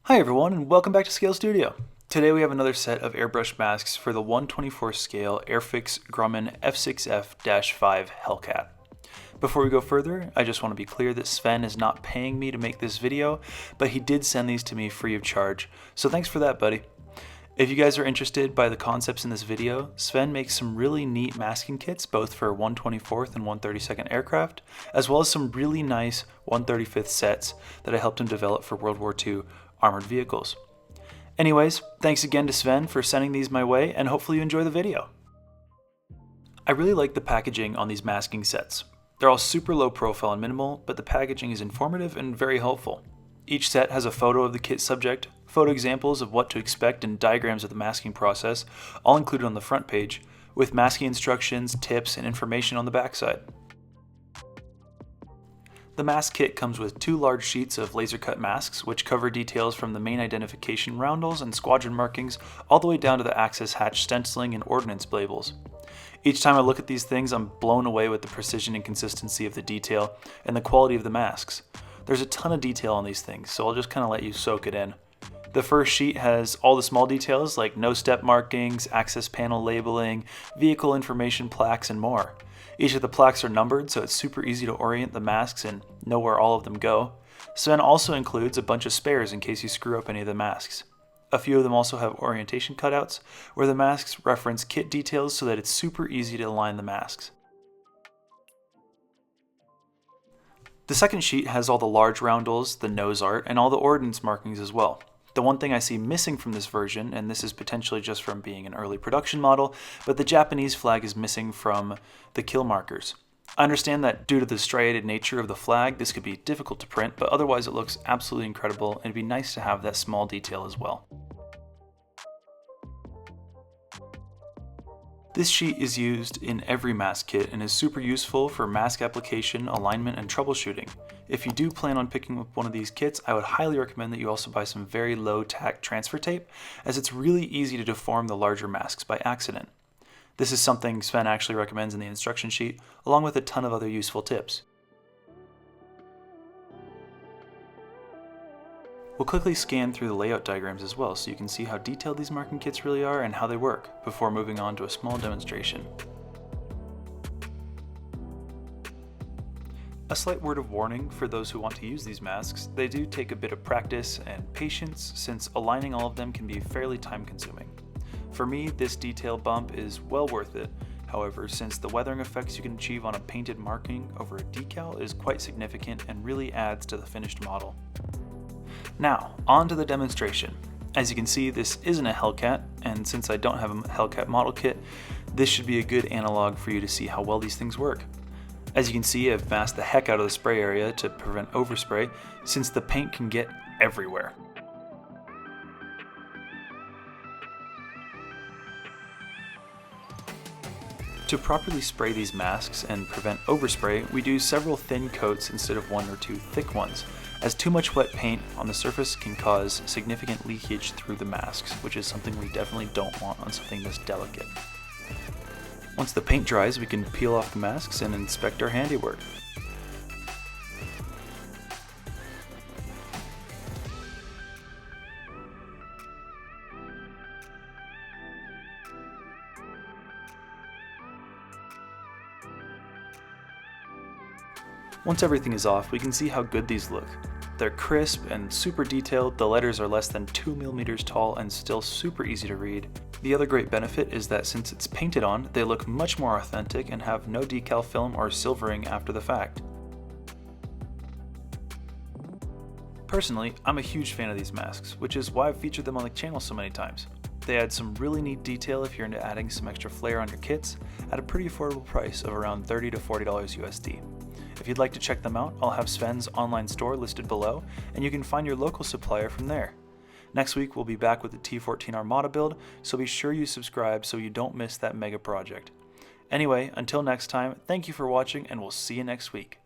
Hi everyone and welcome back to Scale Studio. Today we have another set of airbrush masks for the 1/24 scale Airfix Grumman F6F-5 Hellcat. Before we go further, I just want to be clear that Sven is not paying me to make this video, but he did send these to me free of charge, so thanks for that, buddy. If you guys are interested by the concepts in this video, Sven makes some really neat masking kits both for 1/24th and 1/32nd aircraft, as well as some really nice 1/35th sets that I helped him develop for World War II armored vehicles. Anyways, thanks again to Sven for sending these my way, and hopefully you enjoy the video. I really like the packaging on these masking sets. They're all super low profile and minimal, but the packaging is informative and very helpful. Each set has a photo of the kit subject, photo examples of what to expect, and diagrams of the masking process, all included on the front page, with masking instructions, tips, and information on the backside. The mask kit comes with two large sheets of laser cut masks, which cover details from the main identification roundels and squadron markings all the way down to the access hatch stenciling and ordnance labels. Each time I look at these things, I'm blown away with the precision and consistency of the detail and the quality of the masks. There's a ton of detail on these things, so I'll just kind of let you soak it in. The first sheet has all the small details like no step markings, access panel labeling, vehicle information plaques, and more. Each of the plaques are numbered, so it's super easy to orient the masks and know where all of them go. Sven also includes a bunch of spares in case you screw up any of the masks. A few of them also have orientation cutouts, where the masks reference kit details so that it's super easy to align the masks. The second sheet has all the large roundels, the nose art, and all the ordnance markings as well. The one thing I see missing from this version, and this is potentially just from being an early production model, but the Japanese flag is missing from the kill markers. I understand that due to the striated nature of the flag, this could be difficult to print, but otherwise it looks absolutely incredible, and it'd be nice to have that small detail as well. This sheet is used in every mask kit and is super useful for mask application, alignment, and troubleshooting. If you do plan on picking up one of these kits, I would highly recommend that you also buy some very low tack transfer tape, as it's really easy to deform the larger masks by accident. This is something Sven actually recommends in the instruction sheet, along with a ton of other useful tips. We'll quickly scan through the layout diagrams as well so you can see how detailed these marking kits really are and how they work, before moving on to a small demonstration. A slight word of warning for those who want to use these masks: they do take a bit of practice and patience, since aligning all of them can be fairly time consuming. For me, this detail bump is well worth it. However, since the weathering effects you can achieve on a painted marking over a decal is quite significant and really adds to the finished model. Now, on to the demonstration. As you can see, this isn't a Hellcat, and since I don't have a Hellcat model kit, this should be a good analog for you to see how well these things work. As you can see, I've masked the heck out of the spray area to prevent overspray, since the paint can get everywhere. To properly spray these masks and prevent overspray, we do several thin coats instead of one or two thick ones, as too much wet paint on the surface can cause significant leakage through the masks, which is something we definitely don't want on something this delicate. Once the paint dries, we can peel off the masks and inspect our handiwork. Once everything is off, we can see how good these look. They're crisp and super detailed, the letters are less than 2 millimeters tall and still super easy to read. The other great benefit is that since it's painted on, they look much more authentic and have no decal film or silvering after the fact. Personally, I'm a huge fan of these masks, which is why I've featured them on the channel so many times. They add some really neat detail if you're into adding some extra flair on your kits, at a pretty affordable price of around $30 to $40 USD. If you'd like to check them out, I'll have Sven's online store listed below, and you can find your local supplier from there. Next week we'll be back with the T14 Armada build, so be sure you subscribe so you don't miss that mega project. Anyway, until next time, thank you for watching, and we'll see you next week.